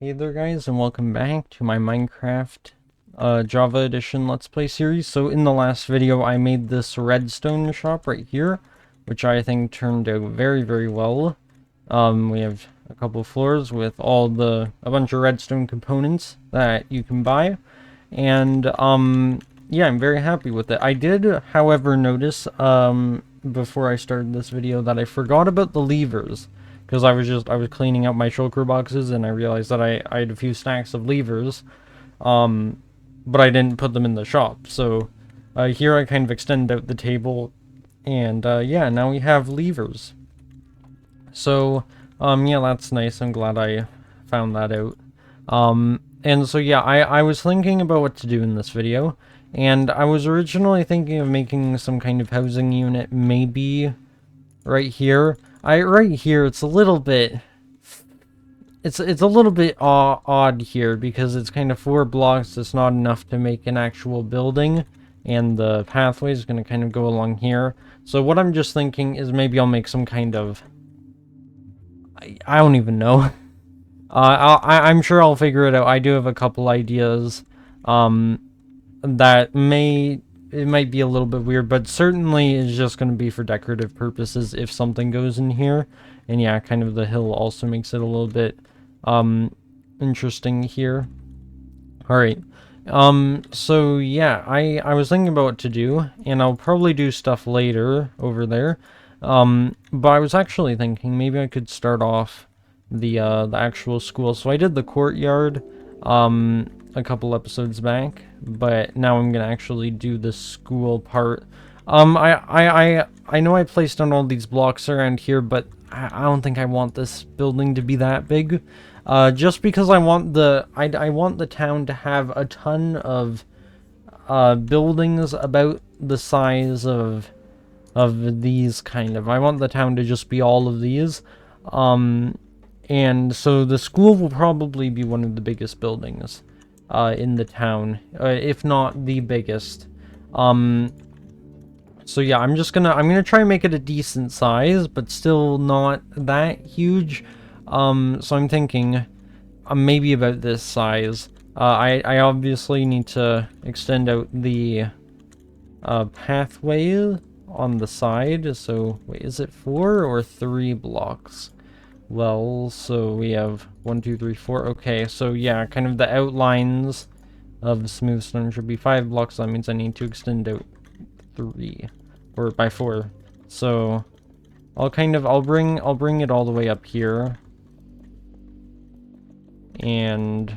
Hey there guys, and welcome back to my Minecraft Java Edition Let's Play series. So in the last video I made this redstone shop right here, which I think turned out very well. We have a couple floors with a bunch of redstone components that you can buy. And yeah, I'm very happy with it. I did, however, notice before I started this video that I forgot about the levers. Because I was cleaning out my shulker boxes and I realized that I had a few stacks of levers, but I didn't put them in the shop. So here I kind of extended out the table, and yeah, now we have levers. So yeah, that's nice. I'm glad I found that out. And so yeah, I was thinking about what to do in this video, and I was originally thinking of making some kind of housing unit, maybe right here. Right here, it's a little bit... It's a little bit odd here, because it's kind of 4 blocks. It's not enough to make an actual building, and the pathway is going to kind of go along here. So what I'm just thinking is maybe I'll make some kind of... I don't even know. I'm sure I'll figure it out. I do have a couple ideas that it might be a little bit weird, but certainly is just going to be for decorative purposes if something goes in here. And yeah, kind of the hill also makes it a little bit interesting here. Alright, so yeah, I was thinking about what to do, and I'll probably do stuff later over there. But I was actually thinking maybe I could start off the actual school. So I did the courtyard a couple episodes back, but now I'm gonna actually do the school part. I know I placed on all these blocks around here, but I don't think I want this building to be that big. Just because I want I want the town to have a ton of buildings about the size of these kind of. I want the town to just be all of these. And so the school will probably be one of the biggest buildings in the town, if not the biggest. So yeah, I'm gonna try and make it a decent size, but still not that huge. So I'm thinking maybe about this size. I obviously need to extend out the pathway on the side. So wait, is it 4 or 3 blocks? Well, so we have 1, 2, 3, 4. Okay, so yeah, kind of the outlines of smooth stone should be 5 blocks. That means I need to extend out 3 or by 4. So I'll bring it all the way up here, and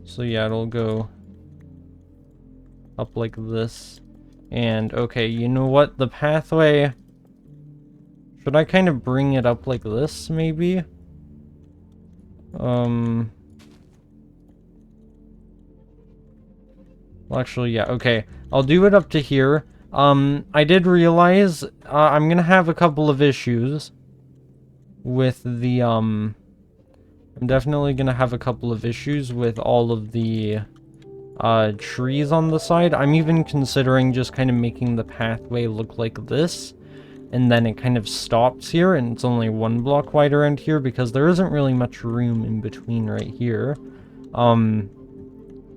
so yeah, it'll go up like this. And okay, you know what? The pathway, should I kind of bring it up like this, maybe? Well, actually, yeah, okay. I'll do it up to here. I did realize I'm gonna have a couple of issues with the, I'm definitely gonna have a couple of issues with all of the trees on the side. I'm even considering just kind of making the pathway look like this, and then it kind of stops here, and it's only 1 block wide around here, because there isn't really much room in between right here.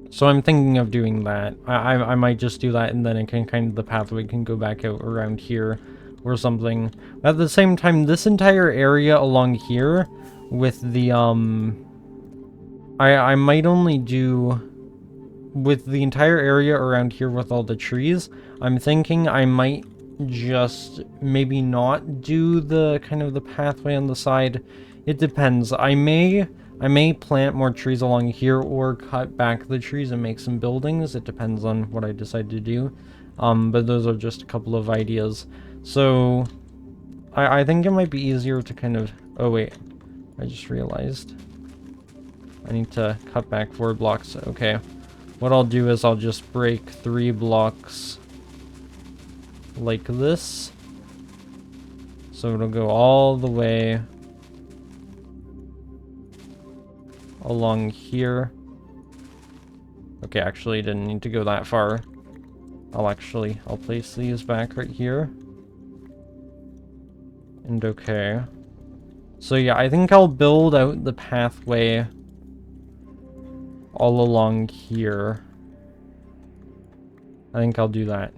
So I'm thinking of doing that. I might just do that, and then it can the pathway can go back out around here or something. At the same time, this entire area along here with the, I might only do, with the entire area around here with all the trees, I'm thinking I might just maybe not do the kind of the pathway on the side. It depends. I may plant more trees along here, or cut back the trees and make some buildings. It depends on what I decide to do. But those are just a couple of ideas. So I think it might be easier to kind of... Oh wait, I just realized I need to cut back 4 blocks. Okay, what I'll do is I'll just break 3 blocks like this. So it'll go all the way along here. Okay, actually, didn't need to go that far. I'll place these back right here. And okay. So yeah, I think I'll build out the pathway all along here. I think I'll do that.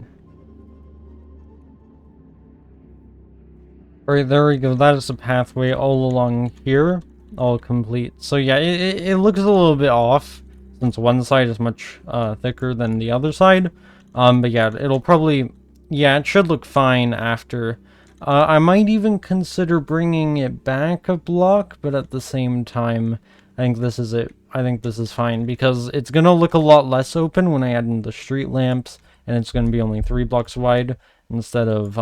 Alright, there we go. That is the pathway all along here. All complete. So yeah, it looks a little bit off, since one side is much thicker than the other side. But yeah, it'll probably... Yeah, it should look fine after. I might even consider bringing it back a block, but at the same time, I think this is it. I think this is fine, because it's gonna look a lot less open when I add in the street lamps, and it's gonna be only 3 blocks wide instead of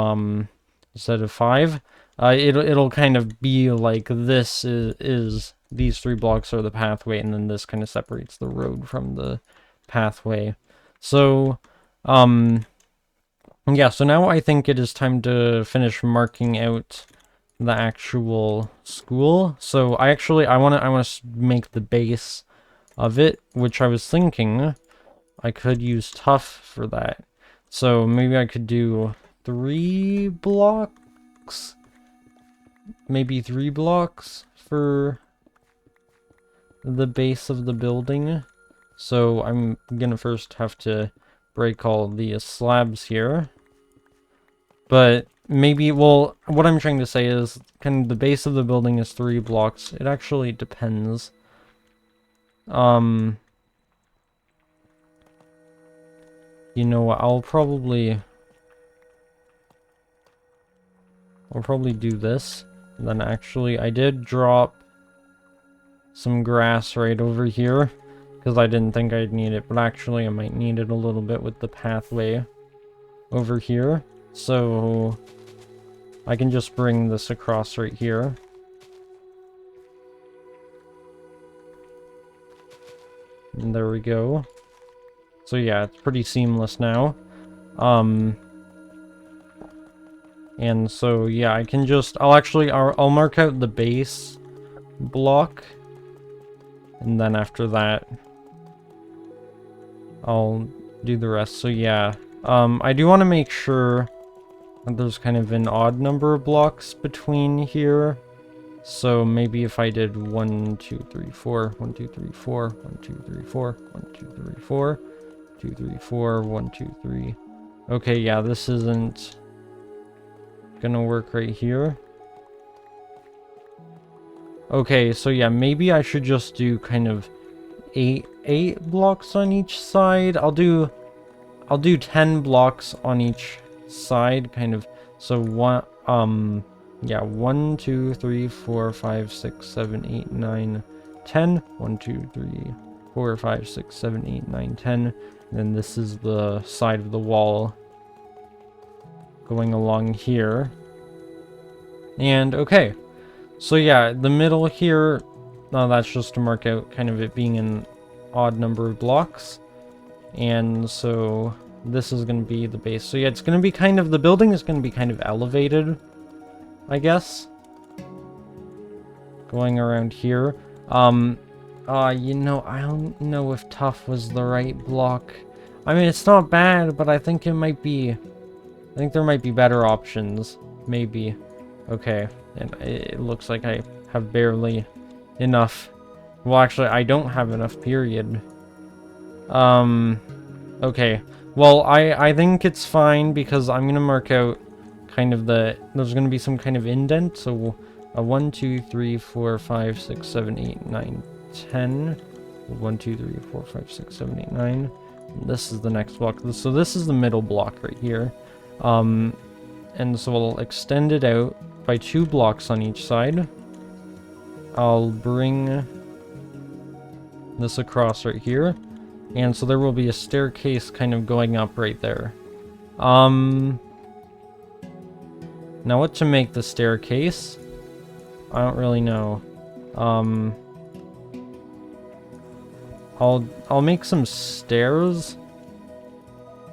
5. It'll kind of be like this is these 3 blocks are the pathway, and then this kind of separates the road from the pathway. So, yeah, so now I think it is time to finish marking out the actual school. So I want to make the base of it, which I was thinking I could use tough for that. So maybe I could do 3 blocks. Maybe 3 blocks for the base of the building. So I'm gonna first have to break all the slabs here. But maybe, well, what I'm trying to say is, kind of the base of the building is 3 blocks. It actually depends. You know what, I'll probably do this. And then actually, I did drop some grass right over here, because I didn't think I'd need it, but actually I might need it a little bit with the pathway over here. So I can just bring this across right here. And there we go. So yeah, it's pretty seamless now. And so yeah, I can just, I'll mark out the base block. And then after that, I'll do the rest. So yeah, I do want to make sure that there's kind of an odd number of blocks between here. So maybe if I did 1, 2, 3, 4, 1, 2, 3, 4, 1, 2, 3, 4, 1, 2, 3, 4, 2, 3, 4, 1, 2, 3. Okay, yeah, this isn't gonna work right here. Okay, so yeah, maybe I should just do kind of 8 blocks on each side. I'll do 10 blocks on each side, kind of. So yeah, 1, 2, 3, 4, 5, 6, 7, 8, 9, 10. 1, 2, 3, 4, 5, 6, 7, 8, 9, 10. And then this is the side of the wall going along here. And okay. So yeah, the middle here, that's just to mark out kind of it being an odd number of blocks. And so this is going to be the base. So yeah, it's going to be kind of, the building is going to be kind of elevated, I guess. Going around here. You know, I don't know if tough was the right block. I mean, it's not bad, but I think it might be, I think there might be better options. Maybe. Okay. And it looks like I have barely enough. Well, actually, I don't have enough, period. Okay. Well, I think it's fine, because I'm gonna mark out kind of there's gonna be some kind of indent, so 1, 2, 3, 4, 5, 6, 7, 8, 9, 10. 1, 2, 3, 4, 5, 6, 7, 8, 9. This is the next block. So this is the middle block right here. And so I'll extend it out by 2 blocks on each side. I'll bring this across right here. And so there will be a staircase kind of going up right there. Now what to make the staircase? I don't really know. I'll make some stairs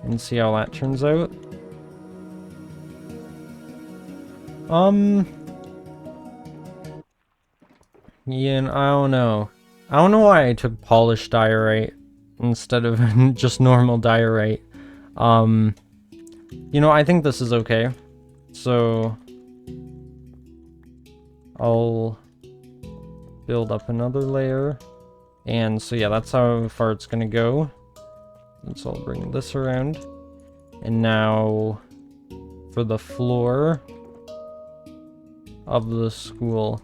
and see how that turns out. Yeah, I don't know. I don't know why I took polished diorite instead of just normal diorite. You know, I think this is okay. So I'll build up another layer. And so yeah, that's how far it's gonna go. And so I'll bring this around. And now for the floor of the school.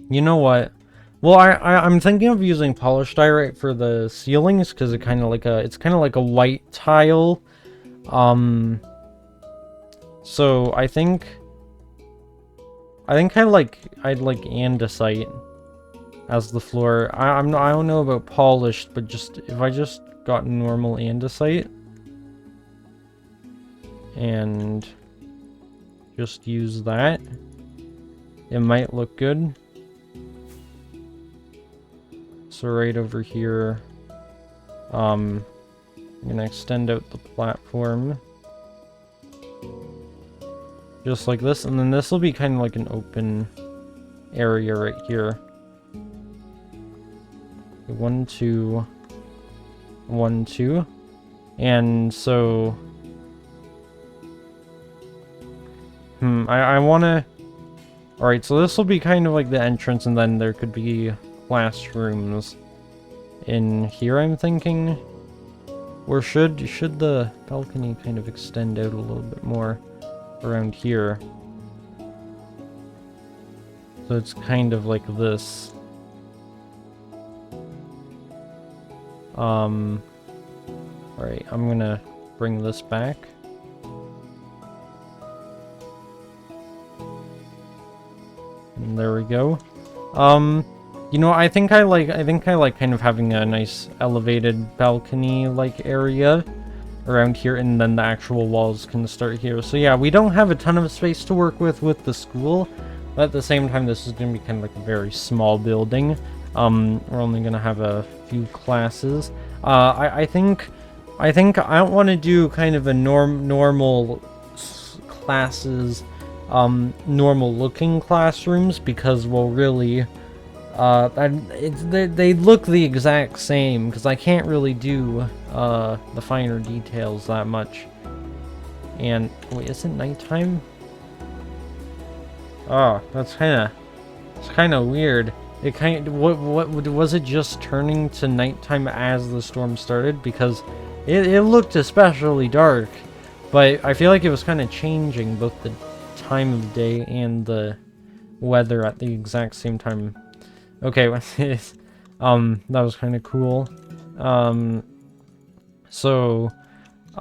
You know what? Well, I'm thinking of using polished diorite for the ceilings because it's kind of like a white tile. So I think I'd like andesite as the floor. I don't know about polished, but just if I just got normal andesite and just use that, it might look good. So right over here, I'm gonna extend out the platform just like this, and then this will be kind of like an open area right here. 1, 2, 1, 2, and so I wanna. All right, so this will be kind of like the entrance, and then there could be classrooms in here, I'm thinking. Or should the balcony kind of extend out a little bit more around here? So it's kind of like this. Alright, I'm gonna bring this back. And there we go. You know, I think I like kind of having a nice elevated balcony-like area around here, and then the actual walls can start here. So yeah, we don't have a ton of space to work with the school, but at the same time, this is going to be kind of like a very small building. We're only going to have a few classes. I think I don't want to do kind of a normal classes, normal looking classrooms, because, well, really, they look the exact same, because I can't really do the finer details that much. And wait, is it nighttime? Oh, it's kind of weird. It what was it just turning to nighttime as the storm started? Because it looked especially dark, but I feel like it was kind of changing both the time of day and the weather at the exact same time. Okay, that was kind of cool. So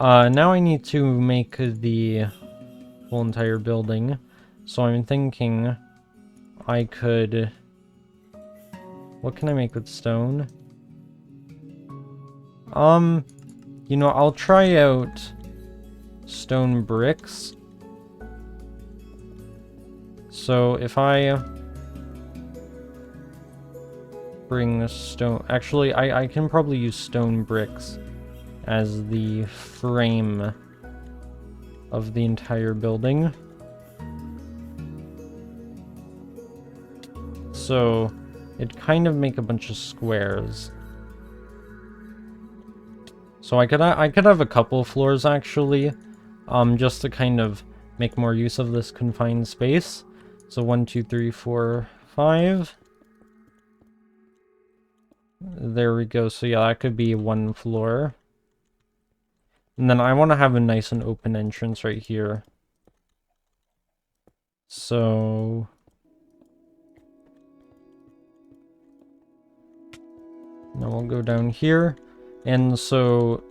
now I need to make the whole entire building. So I'm thinking I could... What can I make with stone? You know, I'll try out stone bricks. So if I bring stone... Actually, I can probably use stone bricks as the frame of the entire building. So it'd kind of make a bunch of squares. So I could have a couple of floors actually, just to kind of make more use of this confined space. So 1, 2, 3, 4, 5. There we go. So yeah, that could be one floor. And then I want to have a nice and open entrance right here. So now we'll go down here. And so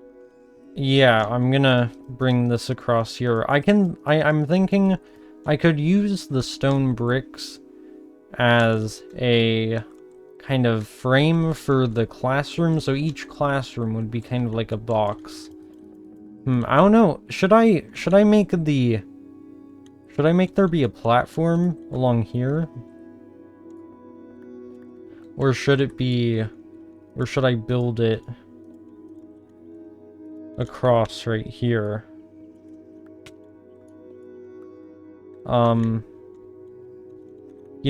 yeah, I'm gonna bring this across here. I'm thinking I could use the stone bricks as a kind of frame for the classroom, so each classroom would be kind of like a box. I don't know. Should I make there be a platform along here? Or should I build it across right here? You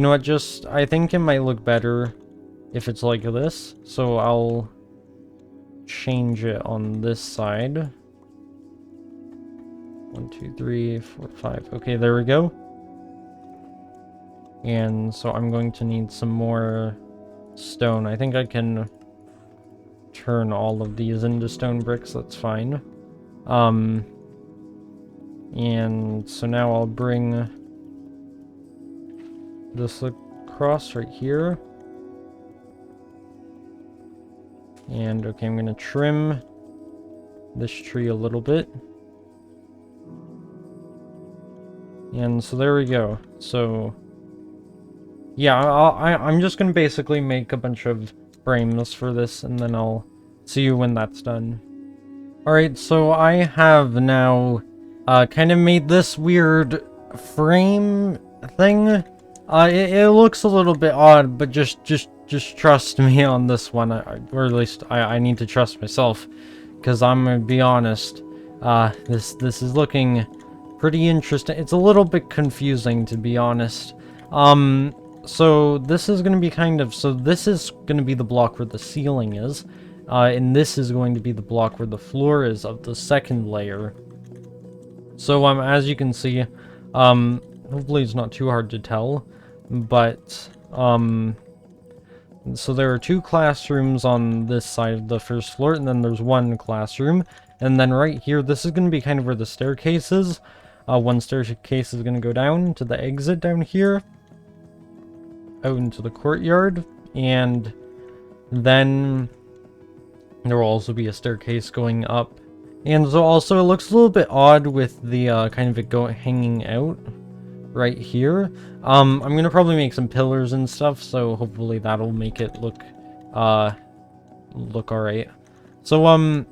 know what, I think it might look better if it's like this, so I'll change it on this side. 1, 2, 3, 4, 5. Okay, there we go. And so I'm going to need some more stone. I think I can turn all of these into stone bricks, that's fine. And so now I'll bring this across right here. And okay, I'm gonna trim this tree a little bit. And so there we go. So yeah, I'm just gonna basically make a bunch of frames for this, and then I'll see you when that's done. Alright, so I have now kind of made this weird frame thing. It looks a little bit odd, but just trust me on this one, or at least I need to trust myself, because I'm gonna be honest. This is looking pretty interesting. It's a little bit confusing, to be honest. So this is going to be this is going to be the block where the ceiling is, and this is going to be the block where the floor is of the second layer. So as you can see, hopefully it's not too hard to tell, but so there are 2 classrooms on this side of the first floor, and then there's 1 classroom, and then right here, this is going to be kind of where the staircase is. 1 staircase is going to go down to the exit down here, out into the courtyard, and then there will also be a staircase going up. And so also it looks a little bit odd with the kind of it hanging out right here. I'm gonna probably make some pillars and stuff, so hopefully that'll make it look alright. So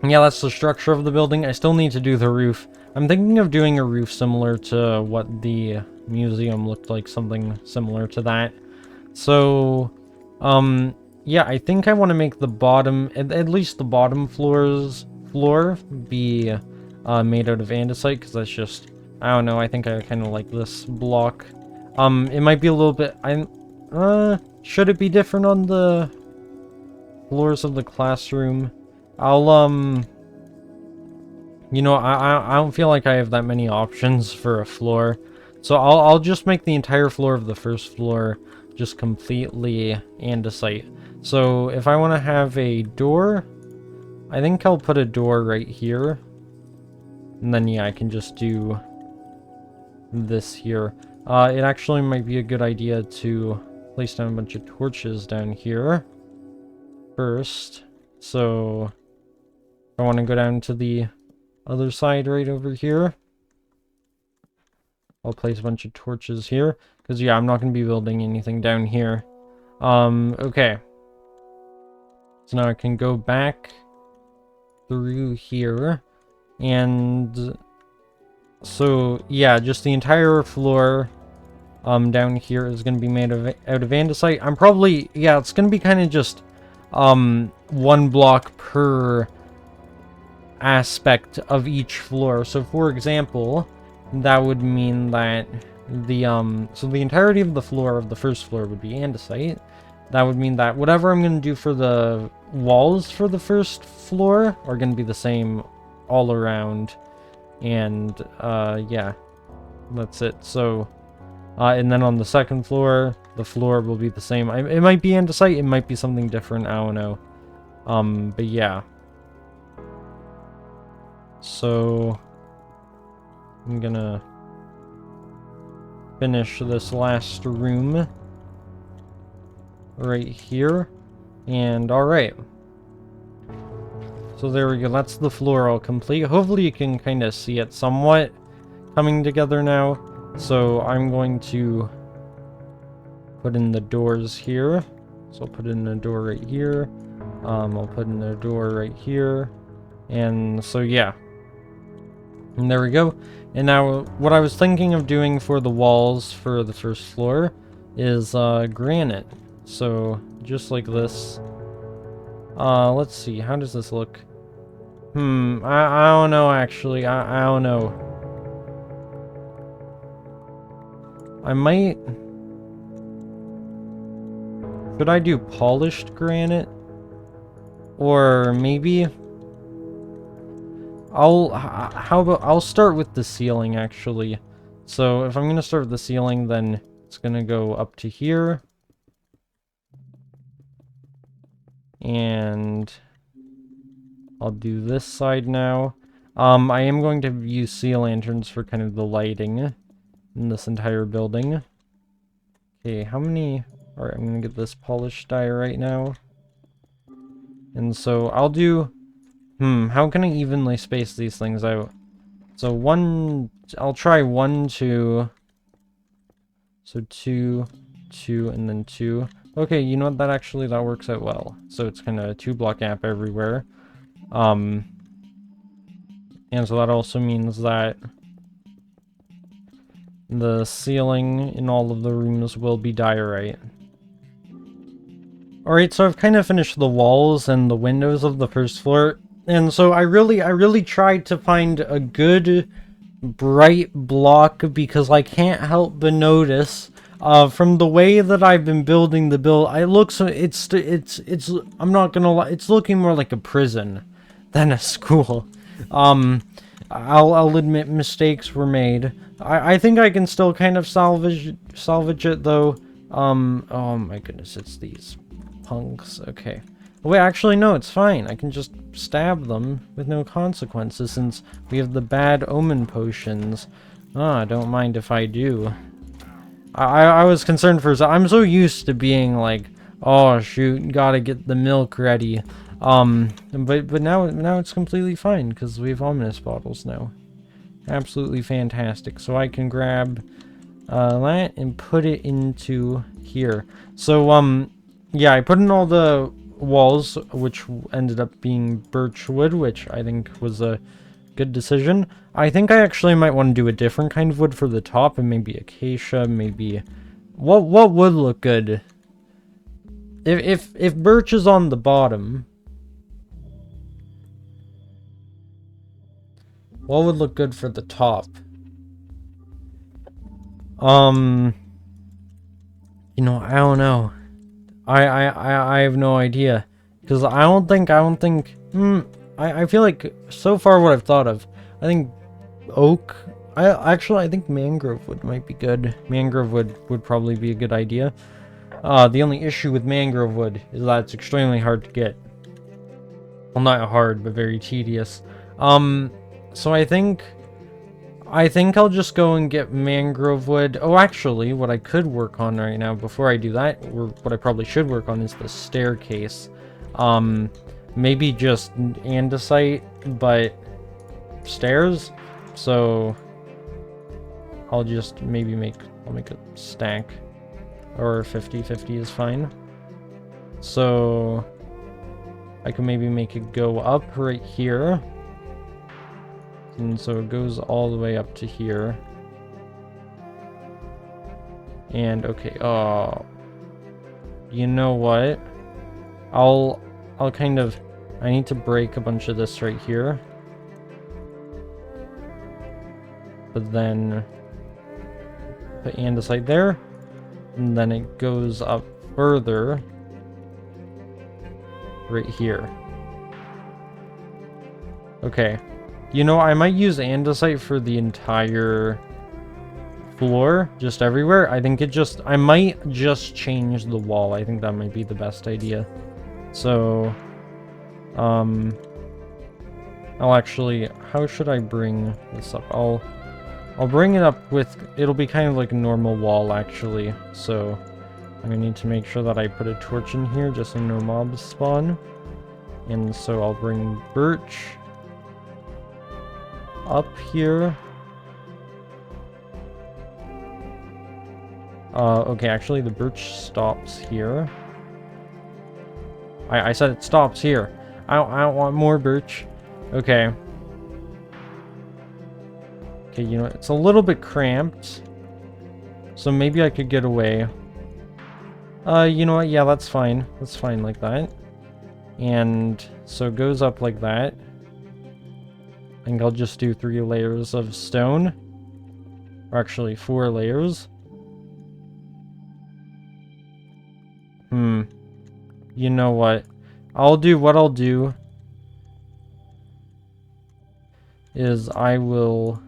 yeah, that's the structure of the building. I still need to do the roof. I'm thinking of doing a roof similar to what the museum looked like, something similar to that. So yeah, I think I want to make the bottom, at least the bottom floor be made out of andesite, because that's just, I don't know, I think I kind of like this block. It might be a little bit, should it be different on the floors of the classroom? I'll, you know, I don't feel like I have that many options for a floor. So I'll just make the entire floor of the first floor just completely andesite. So if I want to have a door, I think I'll put a door right here. And then yeah, I can just do this here. It actually might be a good idea to place down a bunch of torches down here first. So I want to go down to the other side right over here. I'll place a bunch of torches here, because yeah, I'm not going to be building anything down here. Okay. So now I can go back through here, and so yeah, just the entire floor down here is going to be made out of andesite. I'm probably, yeah, it's going to be kind of just 1 block per aspect of each floor. So for example, that would mean that so the entirety of the floor of the first floor would be andesite. That would mean that whatever I'm going to do for the walls for the first floor are going to be the same all around. And yeah, that's it. So and then on the second floor, the floor will be the same. It might be andesite, it might be something different, I don't know. But yeah. So I'm gonna finish this last room right here, and alright. So there we go, that's the floor all complete. Hopefully you can kind of see it somewhat coming together now. So I'm going to put in the doors here. So I'll put in a door right here. I'll put in a door right here. And so yeah. And there we go. And now what I was thinking of doing for the walls for the first floor is granite. So just like this. Let's see, how does this look? I don't know actually. I don't know. I might... Should I do polished granite? Or maybe... How about... I'll start with the ceiling, actually. So, if I'm gonna start with the ceiling, then It's gonna go up to here. And I'll do this side now. I am going to use sea lanterns for kind of the lighting in this entire building. Okay, how many... Alright, I'm gonna get this polished dye right now. And so I'll do... how can I evenly space these things out? So I'll try 1, 2... So 2, 2, and then 2. Okay, you know what? That works out well. So it's kind of a 2-block gap everywhere. And so that also means that the ceiling in all of the rooms will be diorite. Alright, so I've kind of finished the walls and the windows of the first floor. And so I really tried to find a good bright block because I can't help but notice from the way that I've been building the build, it's I'm not gonna lie, it's looking more like a prison than a school. I'll admit mistakes were made. I think I can still kind of salvage it though. Oh my goodness, it's these punks. Okay. Wait, actually no, it's fine. I can just stab them with no consequences since we have the bad omen potions. Ah, don't mind if I do. I was concerned for... I'm so used to being like, oh shoot, gotta get the milk ready. But now it's completely fine because we have ominous bottles now. Absolutely fantastic. So I can grab that and put it into here. So yeah, I put in all the walls, which ended up being birch wood, which I think was a good decision. I think I actually might want to do a different kind of wood for the top, and maybe acacia, maybe... What would look good? If birch is on the bottom, what would look good for the top? You know, I don't know. I have no idea. Because I don't think, I feel like, so far what I've thought of, I think oak, I think mangrove wood might be good. Mangrove wood would probably be a good idea. The only issue with mangrove wood is that it's extremely hard to get. Well, not hard, but very tedious. So I think I'll just go and get mangrove wood. Oh, actually, what I could work on right now, before I do that, or what I probably should work on is the staircase. Maybe just andesite, but stairs. So I'll just maybe I'll make a stack, or 50-50 is fine. So I can maybe make it go up right here. And so it goes all the way up to here. And okay, you know what? I'll kind of, I need to break a bunch of this right here. But then put andesite there. And then it goes up further right here. Okay. You know, I might use andesite for the entire floor, just everywhere. I might just change the wall. I think that might be the best idea. So, I'll actually, how should I bring this up? I'll bring it up with, it'll be kind of like a normal wall, actually. So, I'm gonna need to make sure that I put a torch in here just so no mobs spawn. And so I'll bring birch up here. Okay, actually the birch stops here. I said it stops here. I don't want more birch. Okay. Okay, you know, it's a little bit cramped. So maybe I could get away. You know what? Yeah, that's fine. That's fine like that. And so it goes up like that. I think I'll just do 3 layers of stone. Or actually 4 layers. You know what? What I'll do is I will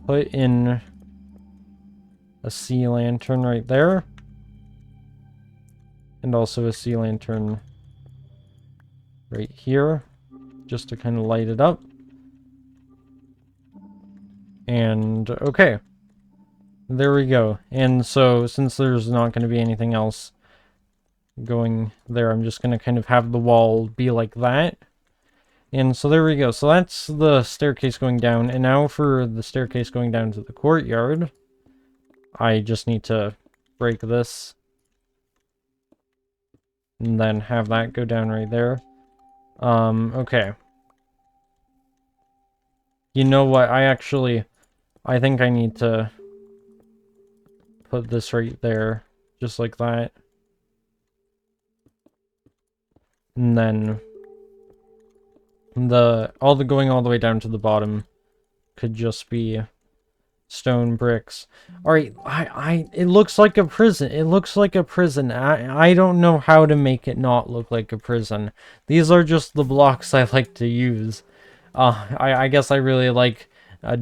put in a sea lantern right there. And also a sea lantern right here, just to kind of light it up. And okay, there we go. And so since there's not going to be anything else going there, I'm just going to kind of have the wall be like that. And so there we go. So that's the staircase going down. And now for the staircase going down to the courtyard, I just need to break this and then have that go down right there. Okay. You know what? I think I need to put this right there, just like that. And then all the going all the way down to the bottom could just be stone bricks. All right, it looks like a prison. It looks like a prison. I don't know how to make it not look like a prison. These are just the blocks I like to use. I guess I really like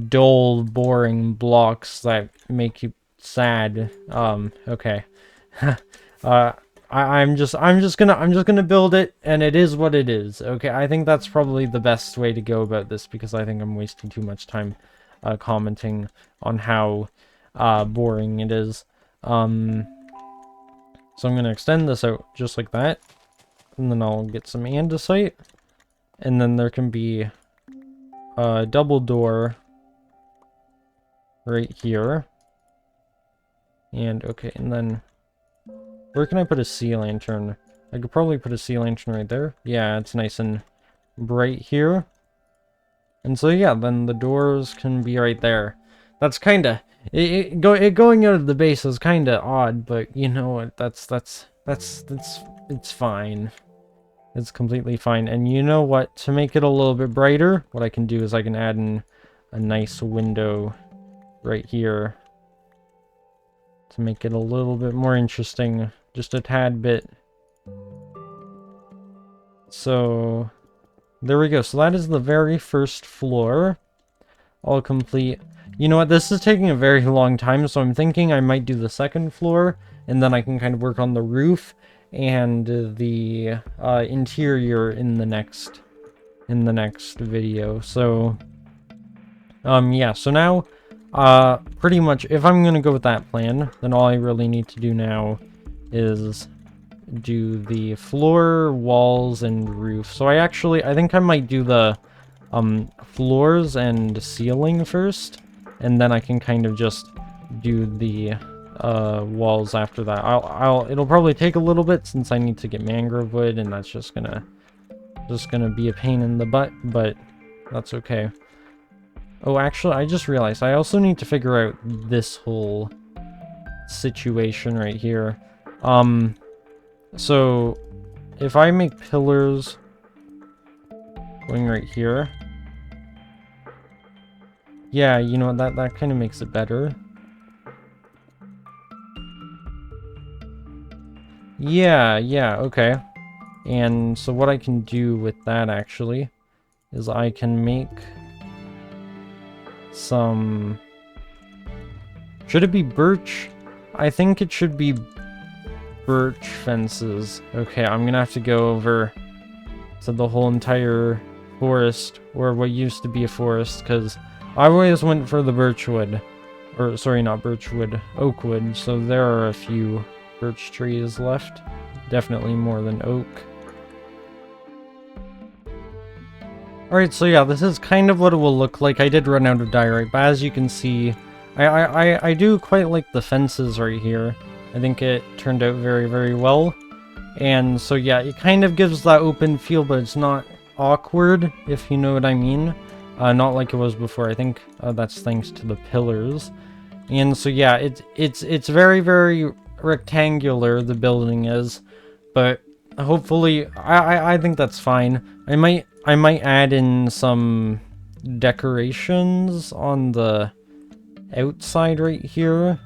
dull, boring blocks that make you sad. Okay. I'm just gonna build it, and it is what it is. Okay, I think that's probably the best way to go about this, because I think I'm wasting too much time commenting on how boring it is. So I'm gonna extend this out just like that, and then I'll get some andesite, and then there can be a double door right here. And okay, and then where can I put a sea lantern? I could probably put a sea lantern right there. Yeah, it's nice and bright here. And so yeah, then the doors can be right there. That's kinda going out of the base is kinda odd, but you know what? It's fine. It's completely fine. And you know what? To make it a little bit brighter, what I can do is I can add in a nice window right here to make it a little bit more interesting, just a tad bit. So there we go. So that is the very first floor, all complete. You know what? This is taking a very long time, so I'm thinking I might do the second floor, and then I can kind of work on the roof and the interior in the next video. So yeah, so now pretty much if I'm gonna go with that plan, then all I really need to do now is do the floor, walls, and roof. So I think I might do the floors and ceiling first, and then I can kind of just do the walls after that. It'll probably take a little bit since I need to get mangrove wood, and that's just gonna be a pain in the butt, but that's okay. Oh, actually, I just realized I also need to figure out this whole situation right here. So if I make pillars going right here, yeah, you know, that kind of makes it better. Yeah, okay. And so what I can do with that actually is I can make some... Should it be birch? I think it should be birch fences. Okay, I'm gonna have to go over to the whole entire forest, or what used to be a forest, because I always went for the birchwood. Or, sorry, not birchwood, oakwood. So there are a few birch trees left. Definitely more than oak. Alright, so yeah, this is kind of what it will look like. I did run out of diorite, but as you can see, I do quite like the fences right here. I think it turned out very, very well. And so yeah, it kind of gives that open feel, but it's not awkward, if you know what I mean. Not like it was before. I think that's thanks to the pillars. And so yeah, it's very, very rectangular, the building is, but hopefully I think that's fine. I might add in some decorations on the outside right here,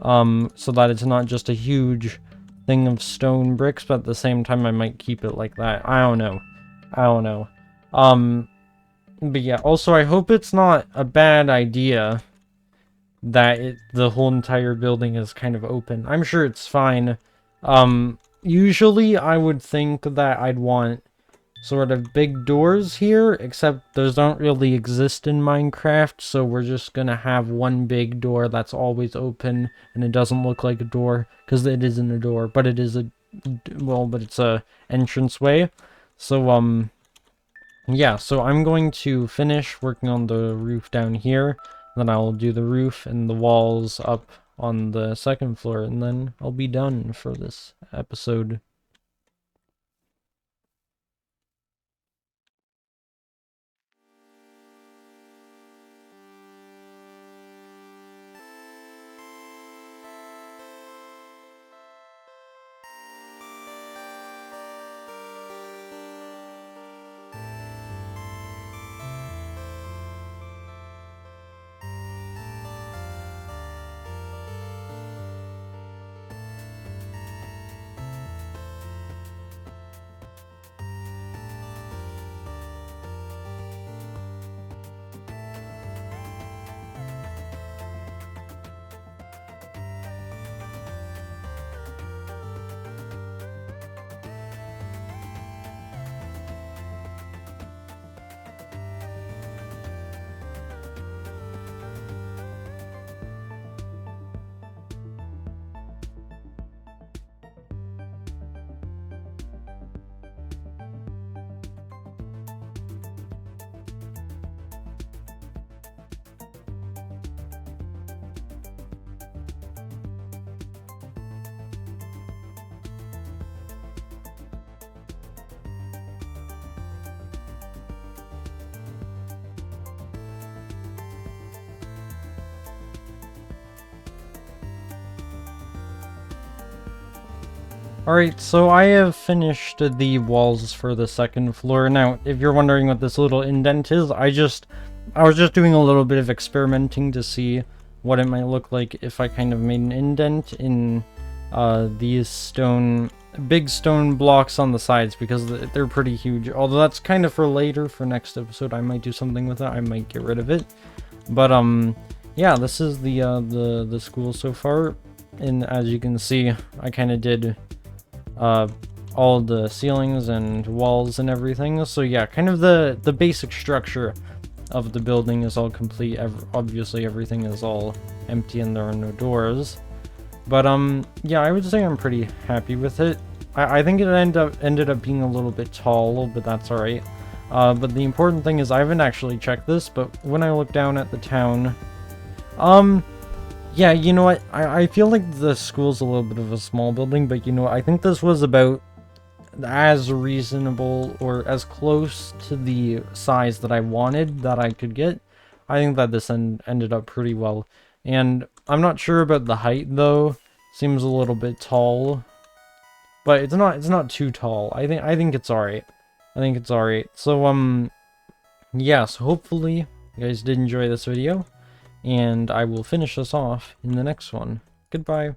so that it's not just a huge thing of stone bricks, but at the same time I might keep it like that. I don't know. But yeah, also I hope it's not a bad idea that the whole entire building is kind of open. I'm sure it's fine. Usually I would think that I'd want sort of big doors here, except those don't really exist in Minecraft, so we're just gonna have one big door that's always open, and it doesn't look like a door, because it isn't a door, but it is a, well, but it's a entranceway. So, yeah, so I'm going to finish working on the roof down here, then I'll do the roof and the walls up on the second floor, and then I'll be done for this episode. Alright, so I have finished the walls for the second floor. Now, if you're wondering what this little indent is, I was just doing a little bit of experimenting to see what it might look like if I kind of made an indent in these big stone blocks on the sides, because they're pretty huge. Although that's kind of for later, for next episode. I might do something with it. I might get rid of it. But yeah, this is the school so far, and as you can see, I kind of did all the ceilings and walls and everything. So yeah, kind of the basic structure of the building is all complete. Obviously everything is all empty and there are no doors. But yeah, I would say I'm pretty happy with it. I think it ended up being a little bit tall, but that's alright. But the important thing is I haven't actually checked this, but when I look down at the town, yeah, you know what? I feel like the school's a little bit of a small building, but you know what? I think this was about as reasonable or as close to the size that I wanted that I could get. I think that this ended up pretty well. And I'm not sure about the height though. Seems a little bit tall. But it's not too tall. I think it's alright. I think it's alright. So yeah, so hopefully you guys did enjoy this video. And I will finish this off in the next one. Goodbye.